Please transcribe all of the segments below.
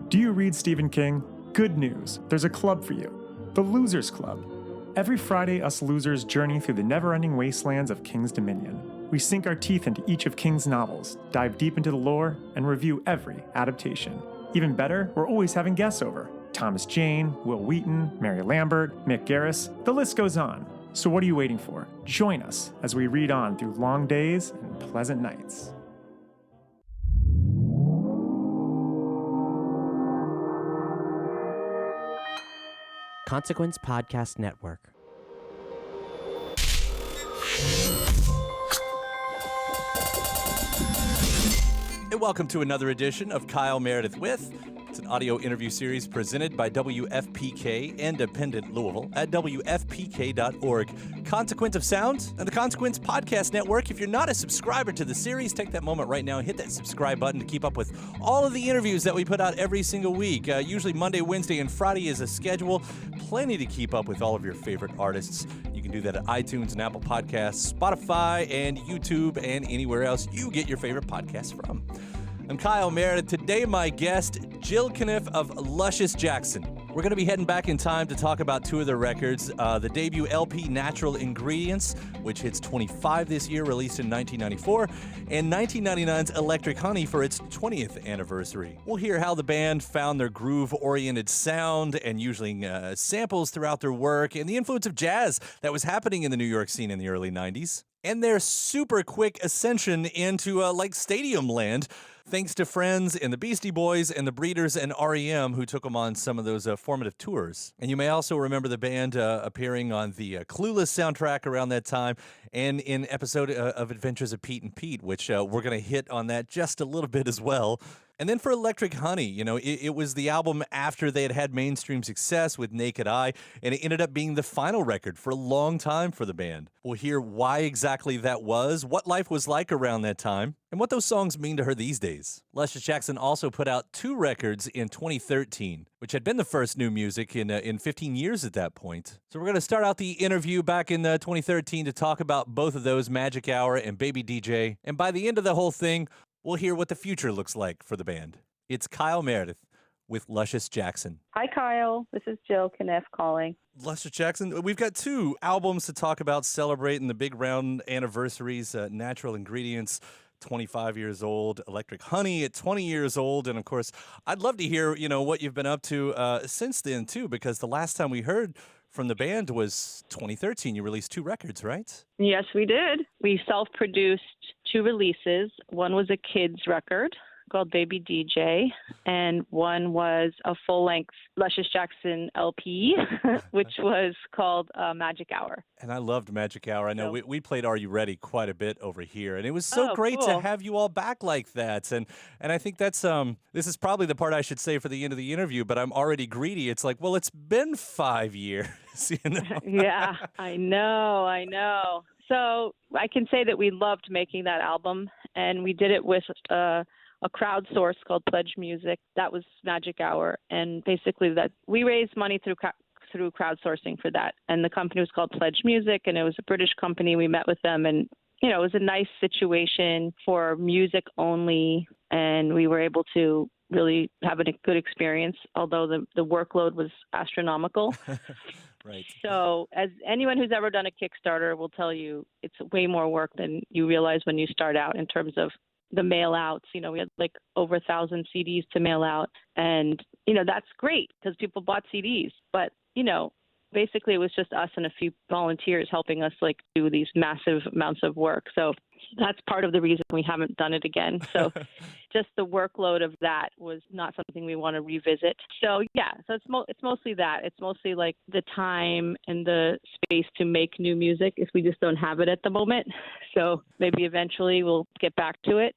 Do you read Stephen King? Good news, there's a club for you. The Losers Club. Every Friday, us losers journey through the never-ending wastelands of King's Dominion. We sink our teeth into each of King's novels, dive deep into the lore, and review every adaptation. Even better, we're always having guests over. Thomas Jane, Will Wheaton, Mary Lambert, Mick Garris, the list goes on. So what are you waiting for? Join us as we read on through long days and pleasant nights. Consequence Podcast Network. And welcome to another edition of Kyle Meredith With. It's an audio interview series presented by WFPK Independent Louisville at WFPK.org. Consequence of Sound and the Consequence Podcast Network. If you're not a subscriber to the series, take that moment right now and hit that subscribe button to keep up with all of the interviews that we put out every single week. Usually Monday, Wednesday, and Friday is a schedule. Plenty to keep up with all of your favorite artists. You can do that at iTunes and Apple Podcasts, Spotify, and YouTube, and anywhere else you get your favorite podcasts from. I'm Kyle Meredith. Today, my guest, Jill Cunniff of Luscious Jackson. We're going to be heading back in time to talk about two of their records. The debut LP, Natural Ingredients, which hits 25 this year, released in 1994, and 1999's Electric Honey for its 20th anniversary. We'll hear how the band found their groove-oriented sound and using samples throughout their work, and the influence of jazz that was happening in the New York scene in the early 90s. And their super quick ascension into stadium land, thanks to friends in the Beastie Boys and the Breeders and R.E.M. who took them on some of those formative tours. And you may also remember the band appearing on the Clueless soundtrack around that time and in episode of Adventures of Pete and Pete, which we're going to hit on that just a little bit as well. And then for Electric Honey, it was the album after they had mainstream success with Naked Eye, and it ended up being the final record for a long time for the band. We'll hear why exactly that was, what life was like around that time, and what those songs mean to her these days. Luscious Jackson also put out two records in 2013, which had been the first new music in 15 years at that point. So we're going to start out the interview back in 2013 to talk about both of those, Magic Hour and Baby DJ. And by the end of the whole thing, we'll hear what the future looks like for the band. It's Kyle Meredith with Luscious Jackson. Hi, Kyle. This is Jill Cunniff calling. Luscious Jackson, we've got two albums to talk about celebrating the big round anniversaries, Natural Ingredients, 25 years old, Electric Honey at 20 years old, and of course, I'd love to hear, what you've been up to since then, too, because the last time we heard from the band was 2013. You released two records, right? Yes, we did. We self-produced two releases. One was a kid's record called Baby DJ, and one was a full-length Luscious Jackson LP, which was called Magic Hour. And I loved Magic Hour. I know we played Are You Ready quite a bit over here, and it was so great cool to have you all back like that. And I think that's this is probably the part I should say for the end of the interview, but I'm already greedy. It's like, well, it's been 5 years, Yeah, I know. So I can say that we loved making that album, and we did it with a crowdsource called Pledge Music. That was Magic Hour, and basically that we raised money through crowdsourcing for that. And the company was called Pledge Music, and it was a British company. We met with them, and it was a nice situation for music only, and we were able to really have a good experience, although the workload was astronomical. Right. So as anyone who's ever done a Kickstarter will tell you, it's way more work than you realize when you start out in terms of the mail outs. We had like over 1,000 CDs to mail out, and that's great because people bought CDs, but basically it was just us and a few volunteers helping us do these massive amounts of work. So that's part of the reason we haven't done it again. So just the workload of that was not something we want to revisit. So yeah, so it's mostly that. It's mostly the time and the space to make new music if we just don't have it at the moment. So maybe eventually we'll get back to it,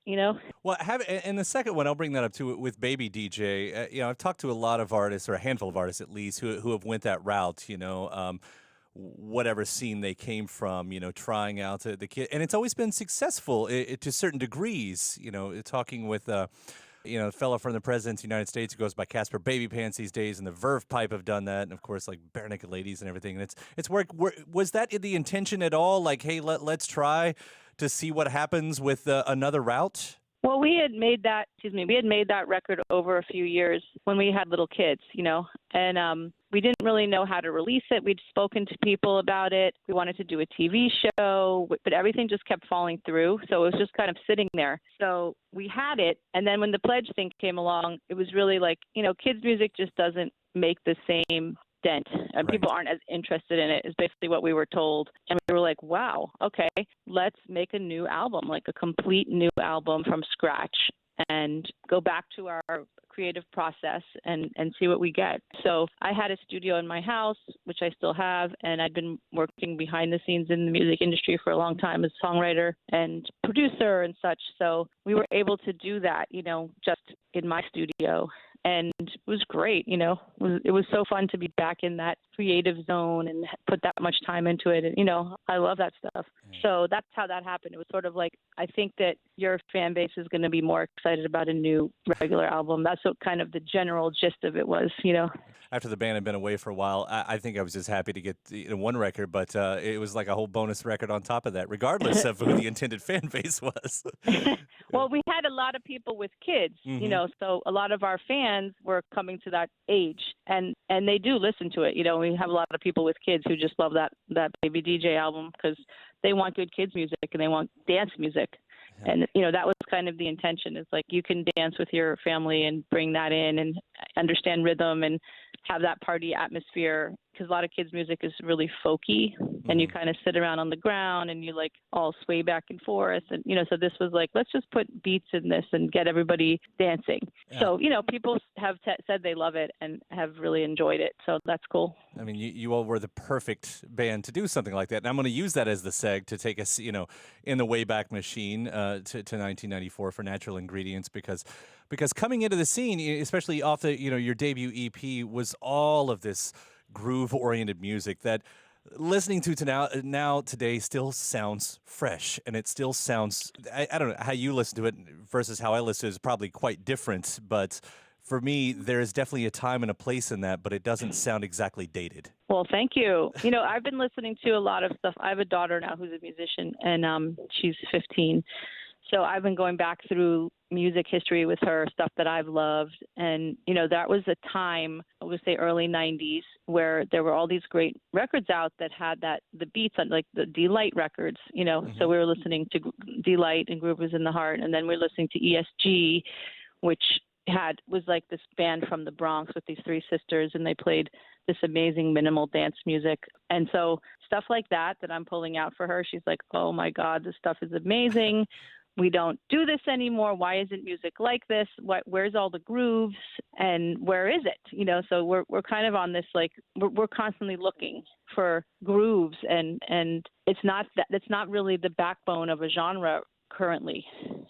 Well, and the second one, I'll bring that up too with Baby DJ. I've talked to a lot of artists, or a handful of artists at least, who have went that route, whatever scene they came from, trying out the kid. And it's always been successful to certain degrees, talking with, a fellow from the President's United States who goes by Casper Baby Pants these days, and the Verve Pipe have done that. And of course, Bare Naked Ladies and everything. And it's worked. Was that the intention at all? Hey, let's try to see what happens with another route? Well, we had made that record over a few years when we had little kids, and we didn't really know how to release it. We'd spoken to people about it. We wanted to do a TV show, but everything just kept falling through. So it was just kind of sitting there. So we had it. And then when the pledge thing came along, it was really like, kids music just doesn't make the same dent, and Right. people aren't as interested in it, is basically what we were told. And we were like, wow, okay, let's make a new album, like a complete new album from scratch, and go back to our creative process and see what we get. So I had a studio in my house, which I still have, and I'd been working behind the scenes in the music industry for a long time as a songwriter and producer and such. So we were able to do that, just in my studio. And it was great, it was so fun to be back in that creative zone and put that much time into it. And, I love that stuff. So that's how that happened. It was sort of like, I think that your fan base is going to be more excited about a new regular album. That's what kind of the general gist of it was, After the band had been away for a while, I think I was just happy to get one record, but it was like a whole bonus record on top of that, regardless of who the intended fan base was. Well, we had a lot of people with kids, Mm-hmm. so a lot of our fans were coming to that age, and they do listen to it. We have a lot of people with kids who just love that Baby DJ album because they want good kids music and they want dance music. Yeah. And, that was kind of the intention. It's like you can dance with your family and bring that in and understand rhythm and have that party atmosphere, because a lot of kids' music is really folky, and you kind of sit around on the ground and you like all sway back and forth. And, so this was like, let's just put beats in this and get everybody dancing. Yeah. So, people have said they love it and have really enjoyed it. So that's cool. I mean, you all were the perfect band to do something like that. And I'm going to use that as the seg to take us, in the Wayback Machine to 1994 for Natural Ingredients, because coming into the scene, especially off the, your debut EP, was all of this groove-oriented music that listening to now today still sounds fresh, and it still sounds, I don't know how you listen to it versus how I listen to it is probably quite different, but for me, there is definitely a time and a place in that, but it doesn't sound exactly dated. Well, thank you. I've been listening to a lot of stuff. I have a daughter now who's a musician, and she's 15. So I've been going back through music history with her, stuff that I've loved. And, that was a time, I would say early 90s, where there were all these great records out that had the beats on, like the D-Light records, So we were listening to D-Light and Groove Was in the Heart. And then we were listening to ESG, which was like this band from the Bronx with these three sisters, and they played this amazing minimal dance music. And so stuff like that I'm pulling out for her, she's like, oh my God, this stuff is amazing. We don't do this anymore. Why isn't music like this? Where's all the grooves, and where is it? So we're kind of on this, like, we're constantly looking for grooves, and it's not really the backbone of a genre currently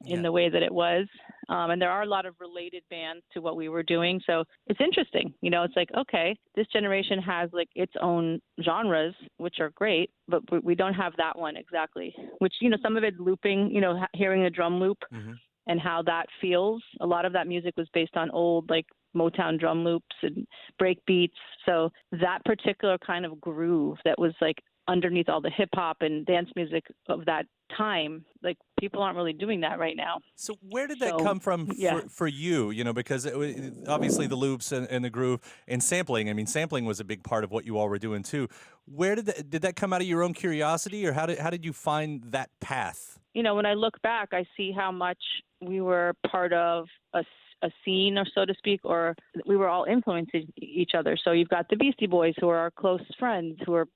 in the way that it was. And there are a lot of related bands to what we were doing. So it's interesting. It's like, okay, this generation has like its own genres, which are great, but we don't have that one exactly, which, some of it looping, hearing a drum loop and how that feels. A lot of that music was based on old, like, Motown drum loops and break beats. So that particular kind of groove that was like underneath all the hip hop and dance music of that time, like, people aren't really doing that right now. So where did that come from for you? Because obviously the loops and the groove and sampling. I mean, sampling was a big part of what you all were doing too. Where did that come out of your own curiosity, or how did you find that path? When I look back, I see how much we were part of a scene, or so to speak, or we were all influencing each other. So you've got the Beastie Boys, who are our close friends, who are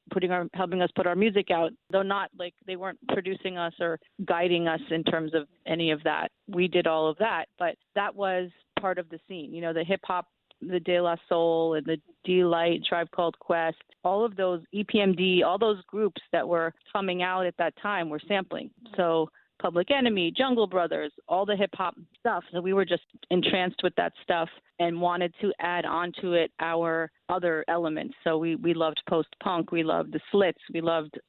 helping us put our music out, though not like they weren't producing us or guiding us in terms of any of that. We did all of that, but that was part of the scene. The hip hop, the De La Soul and the D-Light, Tribe Called Quest, all of those, EPMD, all those groups that were coming out at that time were sampling. So Public Enemy, Jungle Brothers, all the hip hop stuff. So we were just entranced with that stuff and wanted to add onto it our other elements. So we loved post-punk. We loved the Slits. We loved,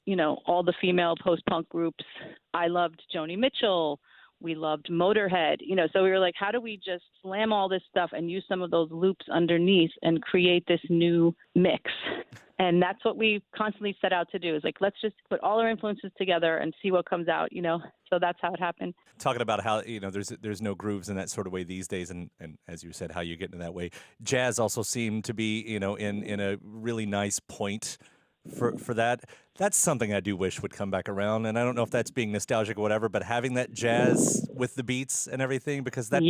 all the female post-punk groups. I loved Joni Mitchell. We loved Motorhead, so we were like, how do we just slam all this stuff and use some of those loops underneath and create this new mix? And that's what we constantly set out to do, is like, let's just put all our influences together and see what comes out, So that's how it happened. Talking about how, there's no grooves in that sort of way these days. And as you said, how you get into that way. Jazz also seemed to be, in a really nice point for that. That's something I do wish would come back around. And I don't know if that's being nostalgic or whatever, but having that jazz with the beats and everything, because that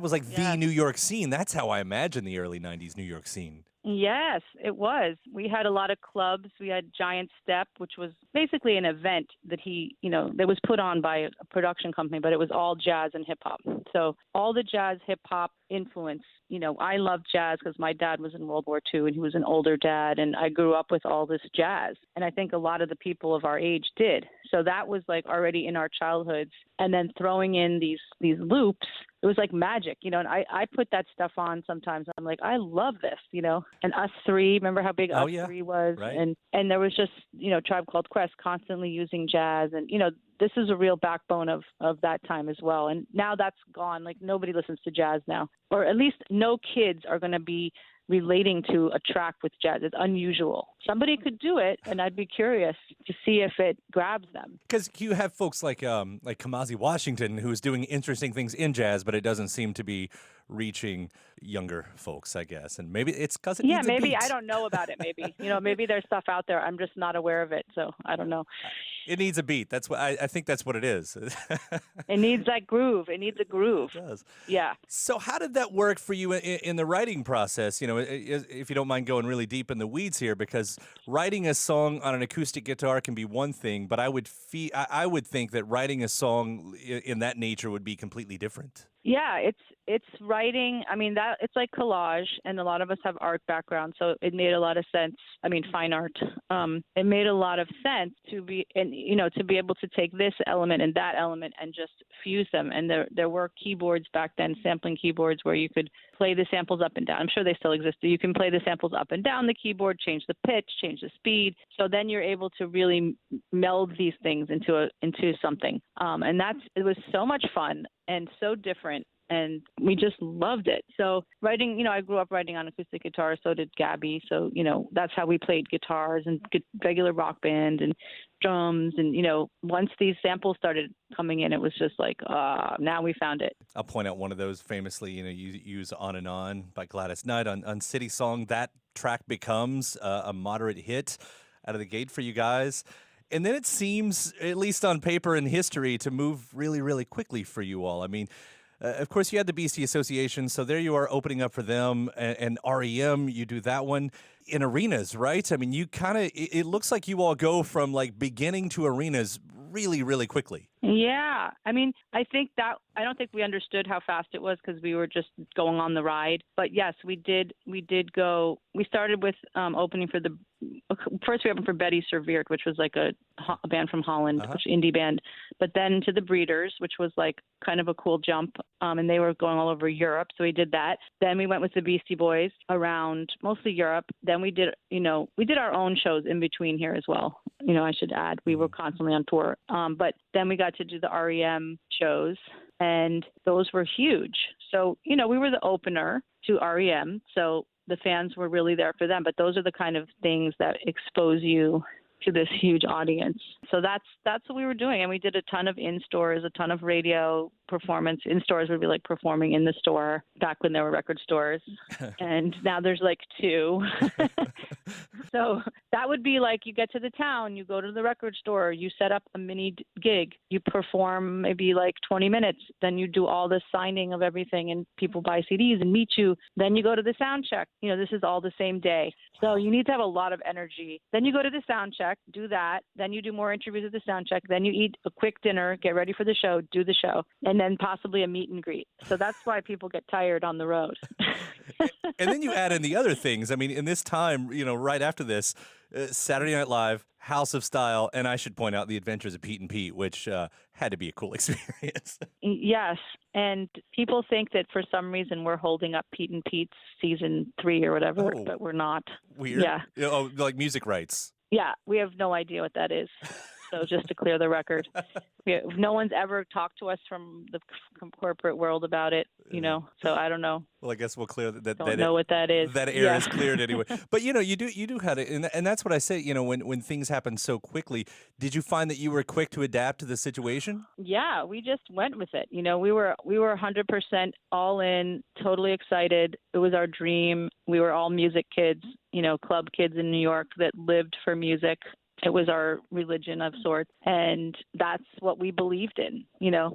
was like the New York scene. That's how I imagine the early 90s New York scene. Yes, it was. We had a lot of clubs. We had Giant Step, which was basically an event that that was put on by a production company, but it was all jazz and hip hop. So all the jazz, hip hop influence. I love jazz because my dad was in World War II and he was an older dad, and I grew up with all this jazz. And I think a lot of the people of our age did. So that was like already in our childhoods. And then throwing in these loops, it was like magic, and I put that stuff on sometimes. I'm like, I love this, and Us Three, remember how big Us Three was? Right. And there was just, Tribe Called Quest constantly using jazz. And, this is a real backbone of that time as well. And now that's gone. Like, nobody listens to jazz now, or at least no kids are going to be relating to a track with jazz. It's unusual. Somebody could do it, and I'd be curious to see if it grabs them. Because you have folks like Kamasi Washington, who's doing interesting things in jazz, but it doesn't seem to be reaching younger folks, I guess. And maybe it's because it needs a beat. I don't know about it. Maybe maybe there's stuff out there. I'm just not aware of it, so I don't know. It needs a beat. That's what I think. That's what it is. It needs that groove. It needs a groove. It does. Yeah. So how did that work for you in the writing process? If you don't mind going really deep in the weeds here, because writing a song on an acoustic guitar can be one thing, but I would think that writing a song in that nature would be completely different. Yeah, it's writing. I mean, that it's like collage, and a lot of us have art background, so it made a lot of sense. I mean, fine art. It made a lot of sense to be able to take this element and that element and just fuse them. And there were keyboards back then, sampling keyboards, where you could play the samples up and down. I'm sure they still exist. You can play the samples up and down the keyboard, change the pitch, change the speed. So then you're able to really meld these things into something. And it was so much fun and so different, and we just loved it. So writing, I grew up writing on acoustic guitar, so did Gabby. So, that's how we played guitars and regular rock band and drums. And, once these samples started coming in, it was just like, now we found it. I'll point out one of those famously, you use On and On by Gladys Knight on City Song. That track becomes a moderate hit out of the gate for you guys. And then it seems, at least on paper and history, to move really, really quickly for you all. I mean, of course, you had the Beastie Association, so there you are opening up for them. And R.E.M., you do that one in arenas, right? I mean, you it looks like you all go from like beginning to arenas really, really quickly. Yeah. I mean, I don't think we understood how fast it was because we were just going on the ride. But yes, we did go. We started with opening for first we opened for Betty Serveert, which was like a band from Holland, which indie band. But then to the Breeders, which was like kind of a cool jump. And they were going all over Europe. So we did that. Then we went with the Beastie Boys around mostly Europe. Then we did our own shows in between here as well. I should add, we were constantly on tour. But then we got to do the R.E.M. shows, and those were huge. So, we were the opener to R.E.M., so the fans were really there for them. But those are the kind of things that expose you to this huge audience. So that's what we were doing. And we did a ton of in-stores, a ton of radio performance. In-stores would be like performing in the store back when there were record stores. And now there's like two. So that would be like, you get to the town, you go to the record store, you set up a mini gig, you perform maybe like 20 minutes, then you do all the signing of everything and people buy CDs and meet you. Then you go to the sound check. This is all the same day. So you need to have a lot of energy. Then you go to the sound check, do that. Then you do more interviews at the sound check. Then you eat a quick dinner, get ready for the show, do the show, and then possibly a meet and greet. So that's why people get tired on the road. And then you add in the other things. I mean, in this time, right after this, Saturday Night Live, House of Style, and I should point out The Adventures of Pete and Pete, which had to be a cool experience. Yes, and people think that for some reason we're holding up Pete and Pete's season 3 or whatever, but we're not. Weird. Yeah. Oh, like music rights. Yeah, we have no idea what that is. So just to clear the record, no one's ever talked to us from the corporate world about it, so I don't know. Well, I guess we'll clear that. Don't know what that is. That air is cleared anyway. But you do have it, and that's what I say. When things happen so quickly, did you find that you were quick to adapt to the situation? Yeah, we just went with it. We were 100% all in, totally excited. It was our dream. We were all music kids, club kids in New York that lived for music. It was our religion of sorts, and that's what we believed in.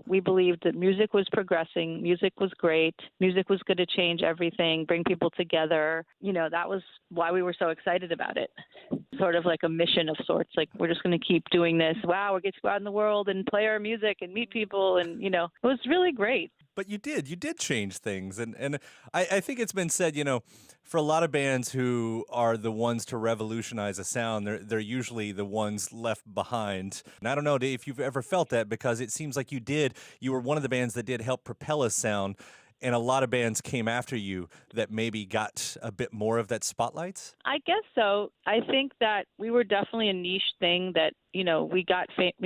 We believed that music was progressing, music was great, music was going to change everything, bring people together. That was why we were so excited about it. Sort of like a mission of sorts, like we're just going to keep doing this. Wow, we get to go out in the world and play our music and meet people, and it was really great. But you did change things. And I think it's been said, for a lot of bands who are the ones to revolutionize a sound, they're usually the ones left behind. And I don't know if you've ever felt that, because it seems like you were one of the bands that did help propel a sound. And a lot of bands came after you that maybe got a bit more of that spotlight? I guess so. I think that we were definitely a niche thing that, we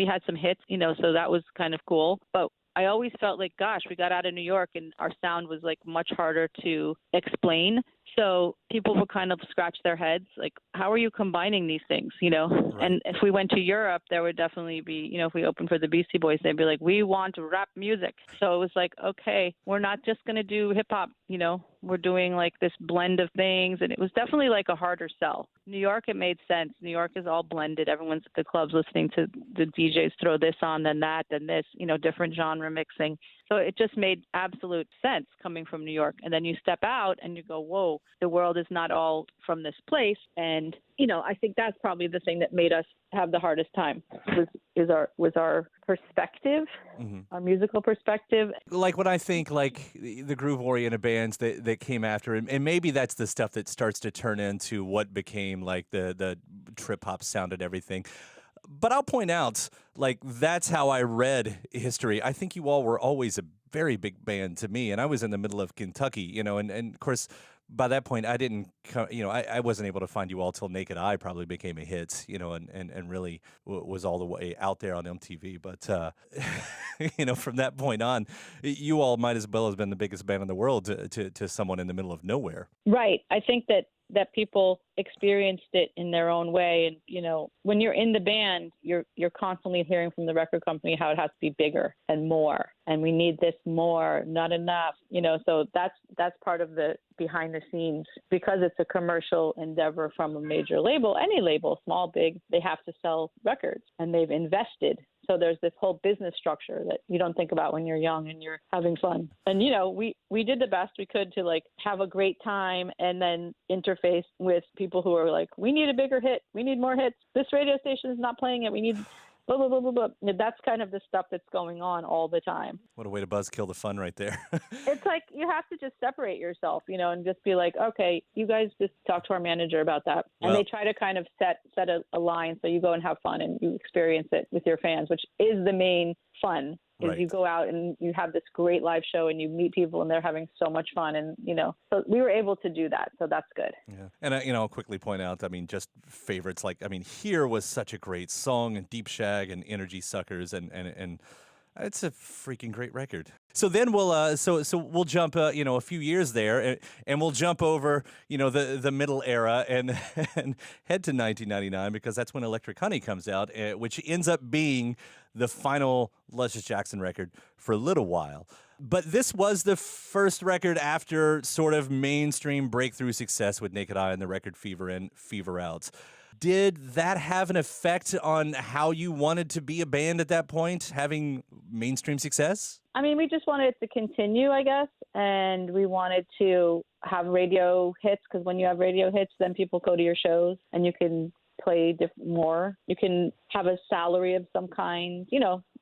had some hits, so that was kind of cool. But I always felt like, gosh, we got out of New York and our sound was like much harder to explain. So people would kind of scratch their heads, like, how are you combining these things, Right. And if we went to Europe, there would definitely be, if we opened for the Beastie Boys, they'd be like, we want rap music. So it was like, okay, we're not just going to do hip hop, we're doing like this blend of things. And it was definitely like a harder sell. New York, it made sense. New York is all blended. Everyone's at the clubs listening to the DJs throw this on, then that, then this, different genre mixing. So it just made absolute sense coming from New York. And then you step out and you go, whoa, the world is not all from this place. And, I think that's probably the thing that made us have the hardest time was our perspective, mm-hmm. our musical perspective. Like when I think like the groove-oriented bands that came after, and maybe that's the stuff that starts to turn into what became like the trip-hop sound and everything. But I'll point out, like, that's how I read history. I think you all were always a very big band to me, and I was in the middle of Kentucky, and of course, by that point, I didn't, I wasn't able to find you all till Naked Eye probably became a hit, and really was all the way out there on MTV. But, from that point on, you all might as well have been the biggest band in the world to someone in the middle of nowhere. Right. I think that people experienced it in their own way. And, when you're in the band, you're constantly hearing from the record company how it has to be bigger and more. And we need this more, not enough, so that's part of the behind the scenes, because it's a commercial endeavor from a major label, any label, small, big, they have to sell records and they've invested. So there's this whole business structure that you don't think about when you're young and you're having fun. And, we did the best we could to like have a great time and then interface with people who are like, we need a bigger hit. We need more hits. This radio station is not playing it. We need blah, blah, blah, blah, blah. That's kind of the stuff that's going on all the time. What a way to buzzkill the fun right there. It's like you have to just separate yourself, and just be like, okay, you guys just talk to our manager about that. And they try to kind of set a line so you go and have fun and you experience it with your fans, which is the main fun. Right. You go out and you have this great live show and you meet people and they're having so much fun. And, so we were able to do that. So that's good. Yeah. And, I'll quickly point out, just favorites. Here was such a great song, and Deep Shag and Energy Suckers. And it's a freaking great record. So then we'll we'll jump a few years there, and we'll jump over the middle era and head to 1999, because that's when Electric Honey comes out, which ends up being the final Luscious Jackson record for a little while. But this was the first record after sort of mainstream breakthrough success with Naked Eye and the record Fever In, Fever Out. Did that have an effect on how you wanted to be a band at that point, having mainstream success? We just wanted it to continue, I guess, and we wanted to have radio hits, because when you have radio hits, then people go to your shows and you can play more. You can have a salary of some kind,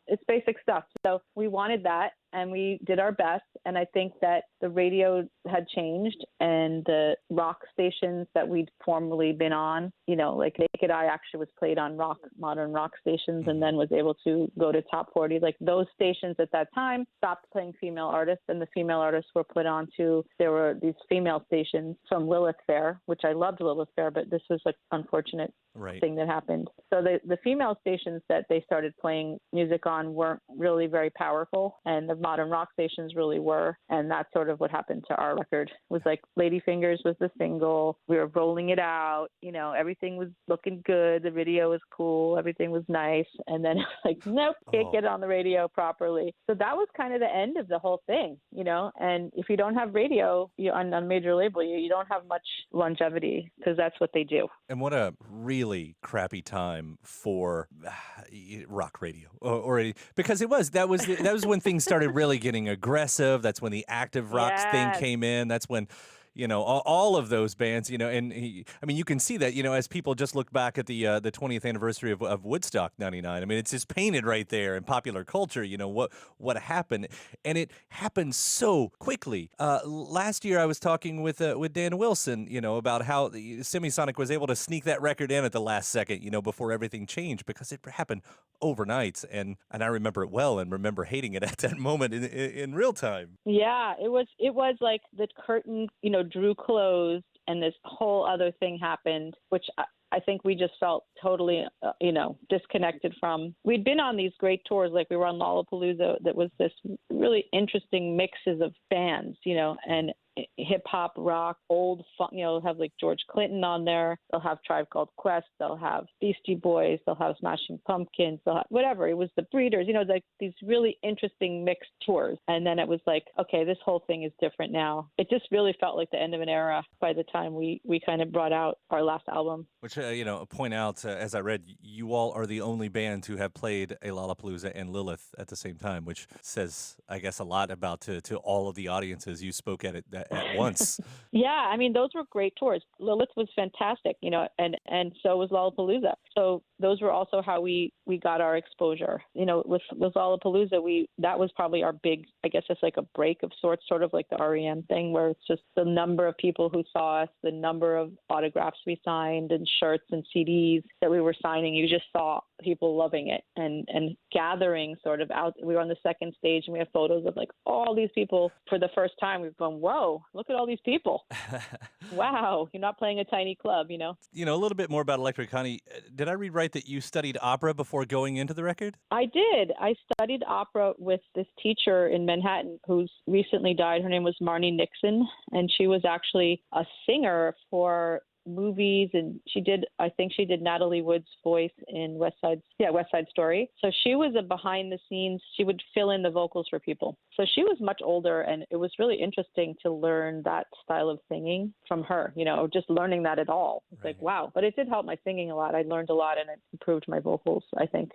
it's basic stuff. So we wanted that. and we did our best. And I think that the radio had changed, and the rock stations that we'd formerly been on, like Naked Eye actually was played on modern rock stations, and then was able to go to top 40. Like those stations at that time stopped playing female artists, and the female artists were put onto, there were these female stations from Lilith Fair, which I loved Lilith Fair, but this was an unfortunate thing that happened. So the female stations that they started playing music on weren't really very powerful, and the modern rock stations really were. And that's sort of what happened to our record. It was like Ladyfingers was the single. We were rolling it out. Everything was looking good. The video was cool. Everything was nice. And then like, nope, can't get it on the radio properly. So that was kind of the end of the whole thing, And if you don't have radio on a major label, you don't have much longevity, because that's what they do. And what a really crappy time for rock radio, or because that was when things started really getting aggressive. That's when the active rock thing came in. That's when all of those bands, and you can see that, as people just look back at the 20th anniversary of Woodstock '99. I mean, it's just painted right there in popular culture, what happened, and it happened so quickly. Last year, I was talking with Dan Wilson, about how Semisonic was able to sneak that record in at the last second, before everything changed, because it happened overnight, and I remember it well, and remember hating it at that moment in real time. Yeah, it was like the curtain, drew closed, and this whole other thing happened, which I think we just felt totally, disconnected from. We'd been on these great tours, like we were on Lollapalooza, that was this really interesting mixes of bands, and hip hop, rock, old funk, have like George Clinton on there. They'll have Tribe Called Quest. They'll have Beastie Boys. They'll have Smashing Pumpkins. They'll have whatever. It was the Breeders, like these really interesting mixed tours. And then it was like, okay, this whole thing is different now. It just really felt like the end of an era by the time we kind of brought out our last album. Which, point out, as I read, you all are the only band to have played a Lollapalooza and Lilith at the same time, which says, I guess, a lot about to all of the audiences you spoke at once. Yeah, those were great tours. Lilith was fantastic, and so was Lollapalooza. So those were also how we got our exposure. With Lollapalooza, that was probably our big, I guess it's like a break of sorts, sort of like the R.E.M. thing, where it's just the number of people who saw us, the number of autographs we signed and shirts and CDs that we were signing. You just saw people loving it and gathering sort of out. We were on the second stage, and we have photos of like all these people for the first time. We've gone, whoa, look at all these people. Wow, you're not playing a tiny club, A little bit more about Electric Honey. Did I read right that you studied opera before going into the record? I did. I studied opera with this teacher in Manhattan who's recently died. Her name was Marnie Nixon, and she was actually a singer for movies, and I think she did Natalie Wood's voice in West Side Story. So she was a behind the scenes, she would fill in the vocals for people. So she was much older, and it was really interesting to learn that style of singing from her, just learning that at all. It's like, wow. But it did help my singing a lot. I learned a lot, and it improved my vocals, I think.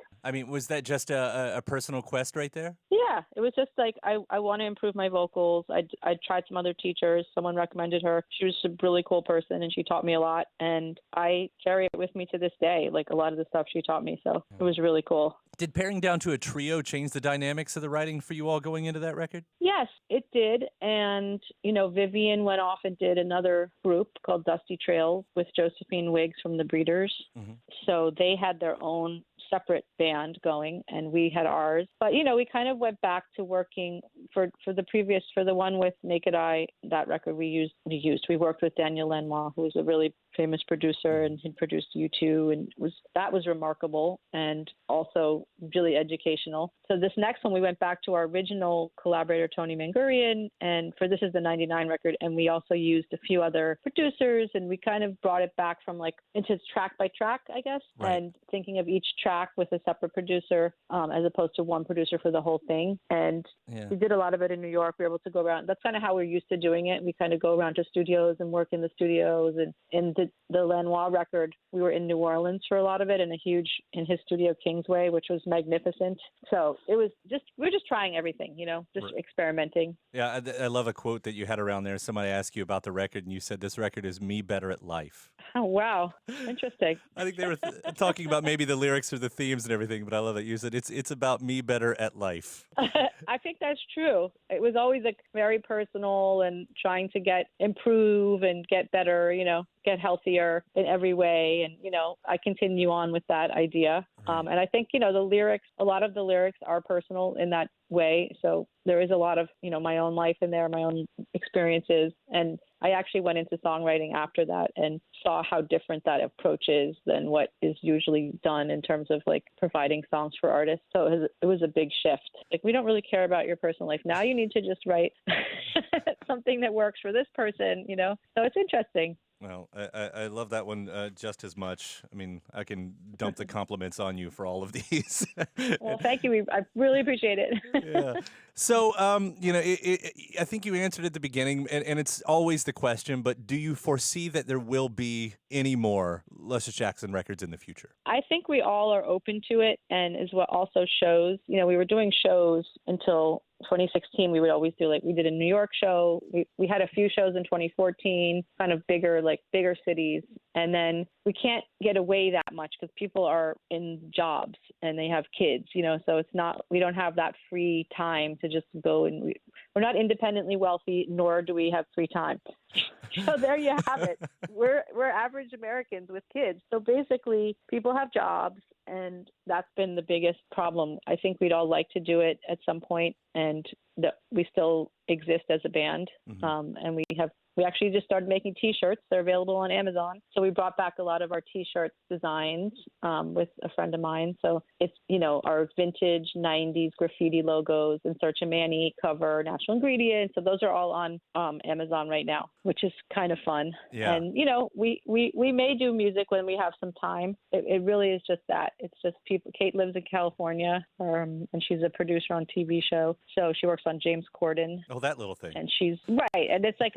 Was that just a personal quest right there? Yeah, it was just like, I want to improve my vocals. I tried some other teachers. Someone recommended her. She was a really cool person, and she taught me a lot, and I carry it with me to this day, like a lot of the stuff she taught me. So it was really cool. Did paring down to a trio change the dynamics of the writing for you all going into that record? Yes, it did. And, Vivian went off and did another group called Dusty Trails with Josephine Wiggs from the Breeders. Mm-hmm. So they had their own separate band going, and we had ours. But, we kind of went back to working for the one with Naked Eye, that record we worked with Daniel Lanois, who was a really famous producer, and he produced U2, and that was remarkable and also really educational. So this next one, we went back to our original collaborator, Tony Mangurian, and this is the 99 record, and we also used a few other producers, and we kind of brought it back from into track by track, I guess, right. And thinking of each track with a separate producer as opposed to one producer for the whole thing. And we did a lot of it in New York. We were able to go around. That's kind of how we're used to doing it. We kind of go around to studios and work in the studios. And in the Lanois record, we were in New Orleans for a lot of it, in his studio Kingsway, which was magnificent. So it was we're just trying everything, just experimenting. Yeah, I love a quote that you had around there. Somebody asked you about the record, and you said, "This record is me better at life." Oh, wow. Interesting. I think they were talking about maybe the lyrics or the themes and everything, but I love it. You said it's about me better at life. I think that's true. It was always like very personal and trying to improve and get better, get healthier in every way. And, I continue on with that idea. And I think, the lyrics, a lot of the lyrics are personal in that way. So there is a lot of, my own life in there, my own experiences. And I actually went into songwriting after that and saw how different that approach is than what is usually done in terms of like providing songs for artists. So it was a big shift. Like, we don't really care about your personal life. Now you need to just write something that works for this person, So it's interesting. Well, I love that one just as much. I mean, I can dump the compliments on you for all of these. Well, thank you. I really appreciate it. Yeah. So, I think you answered at the beginning, and it's always the question, but do you foresee that there will be any more Luscious Jackson records in the future? I think we all are open to it, and is what also shows, we were doing shows until 2016. We would always do, we did a New York show. We had a few shows in 2014, kind of bigger cities. And then we can't get away that much because people are in jobs and they have kids, so we don't have that free time to just go, and we're not independently wealthy, nor do we have free time. So there you have it. We're average Americans with kids. So basically people have jobs, and that's been the biggest problem. I think we'd all like to do it at some point, and that we still exist as a band. Mm-hmm. And we actually just started making T-shirts. They're available on Amazon. So we brought back a lot of our T-shirt designs with a friend of mine. So it's, our vintage 90s graffiti logos, Insert a Manny cover, Natural Ingredients. So those are all on Amazon right now, which is kind of fun. Yeah. And, we may do music when we have some time. It really is just that. It's just people. Kate lives in California, and she's a producer on TV show. So she works on James Corden. Oh, that little thing. And she's right. And it's like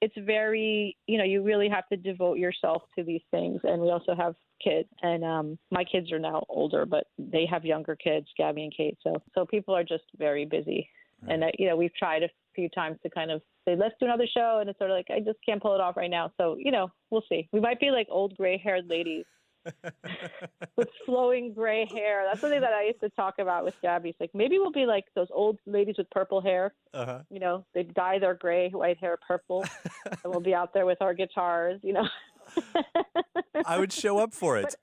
it's very, you really have to devote yourself to these things. And we also have kids, and my kids are now older, but they have younger kids, Gabby and Kate. So people are just very busy. Right. And, we've tried a few times to kind of say, let's do another show. And it's sort of like, I just can't pull it off right now. So, we'll see. We might be like old gray-haired ladies with flowing gray hair. That's something that I used to talk about with Gabby. It's like, maybe we'll be like those old ladies with purple hair. Uh-huh. They dye their gray, white hair purple, and we'll be out there with our guitars, I would show up for it. But,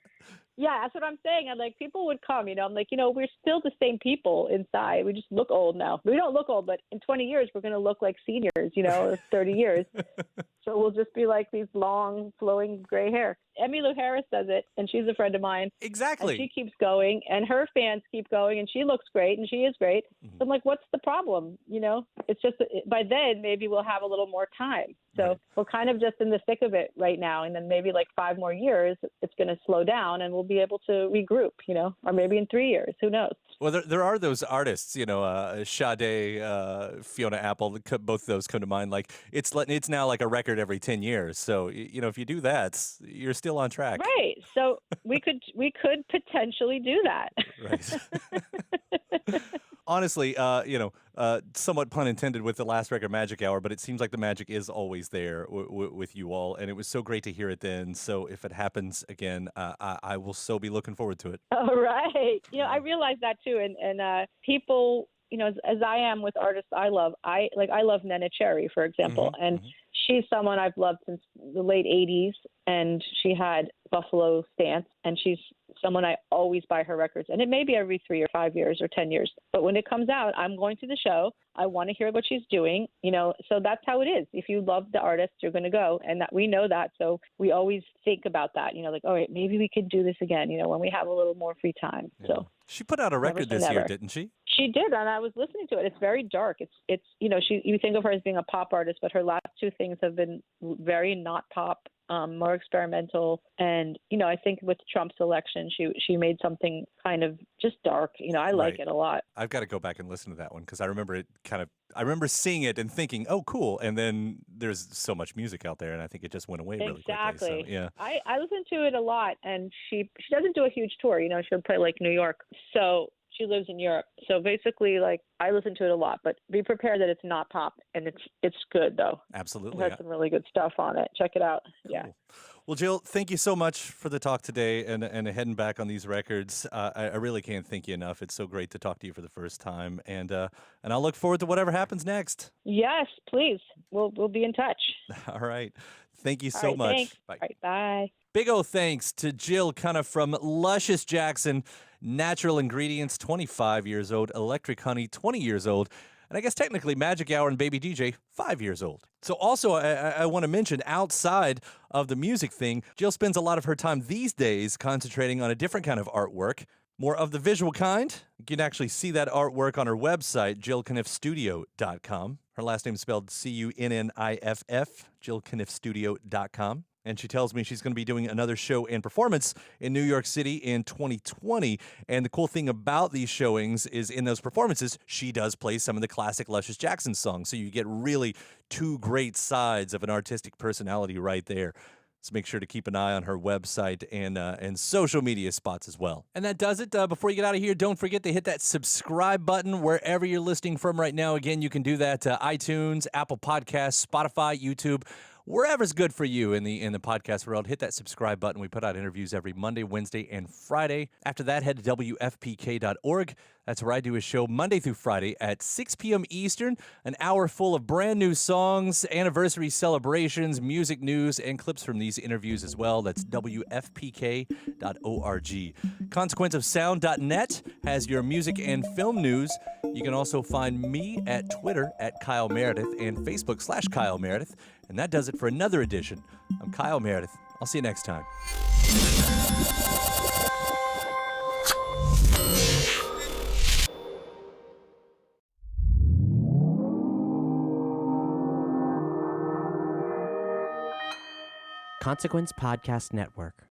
yeah, that's what I'm saying. I'm like, people would come, I'm like, we're still the same people inside. We just look old now. We don't look old, but in 20 years, we're going to look like seniors, or 30 years. So we'll just be like these long, flowing gray hair. Emmylou Harris does it, and she's a friend of mine. Exactly. And she keeps going, and her fans keep going, and she looks great, and she is great. Mm-hmm. So I'm like, what's the problem? It's just by then maybe we'll have a little more time. So right. We're kind of just in the thick of it right now, and then maybe like 5 more years, it's going to slow down, and we'll be able to regroup, or maybe in 3 years. Who knows? Well, there are those artists, Sade, Fiona Apple, both of those come to mind. Like it's now like a record every 10 years. So, if you do that, you're still on track. Right. So we could potentially do that. Right. Honestly, somewhat pun intended with the last record, Magic Hour, but it seems like the magic is always there with you all. And it was so great to hear it then. So if it happens again, I will so be looking forward to it. All right. I realize that too. And people, as I am with artists I love, I love Nena Cherry, for example. Mm-hmm, and she's someone I've loved since the late 80s. And she had Buffalo Stance, and she's someone I always buy her records. And it may be every 3 or 5 years or 10 years. But when it comes out, I'm going to the show. I want to hear what she's doing, so that's how it is. If you love the artist, you're going to go. And that we know that. So we always think about that, like, all right, maybe we could do this again, when we have a little more free time. Yeah. So she put out a record this year, didn't she? She did, and I was listening to it. It's very dark. It's you think of her as being a pop artist, but her last 2 things have been very not pop, more experimental. And, I think with Trump's election, she made something kind of just dark. I like it a lot. I've got to go back and listen to that one because I remember I remember seeing it and thinking, oh, cool. And then there's so much music out there, and I think it just went away really quickly. Exactly. So, yeah. I listen to it a lot, and she doesn't do a huge tour. She'll play like New York. So She lives in Europe. So basically, like, I listen to it a lot, but be prepared that it's not pop, and it's good, though. Absolutely. It has some really good stuff on it. Check it out. Yeah. Cool. Well, Jill, thank you so much for the talk today and heading back on these records. I really can't thank you enough. It's so great to talk to you for the first time, and I'll look forward to whatever happens next. Yes, please. We'll be in touch. All right. Thank you All so right, much. thanks. Bye. All right, bye. Big O thanks to Jill Cunniff from Luscious Jackson, Natural Ingredients, 25 years old, Electric Honey, 20 years old, and I guess technically Magic Hour and Baby DJ, 5 years old. So also I want to mention, outside of the music thing, Jill spends a lot of her time these days concentrating on a different kind of artwork, more of the visual kind. You can actually see that artwork on her website, jillcunniffstudio.com. Her last name is spelled Cunniff, jillcunniffstudio.com. And she tells me she's going to be doing another show and performance in New York City in 2020. And the cool thing about these showings is in those performances, she does play some of the classic Luscious Jackson songs. So you get really two great sides of an artistic personality right there. So make sure to keep an eye on her website and social media spots as well. And that does it. Before you get out of here, don't forget to hit that subscribe button wherever you're listening from right now. Again, you can do that to iTunes, Apple Podcasts, Spotify, YouTube, wherever's good for you in the podcast world. Hit that subscribe button. We put out interviews every Monday, Wednesday, and Friday. After that, head to WFPK.org. That's where I do a show Monday through Friday at 6 p.m. Eastern, an hour full of brand new songs, anniversary celebrations, music news, and clips from these interviews as well. That's WFPK.org. ConsequenceOfSound.net has your music and film news. You can also find me at Twitter at Kyle Meredith and Facebook/Kyle Meredith. And that does it for another edition. I'm Kyle Meredith. I'll see you next time. Consequence Podcast Network.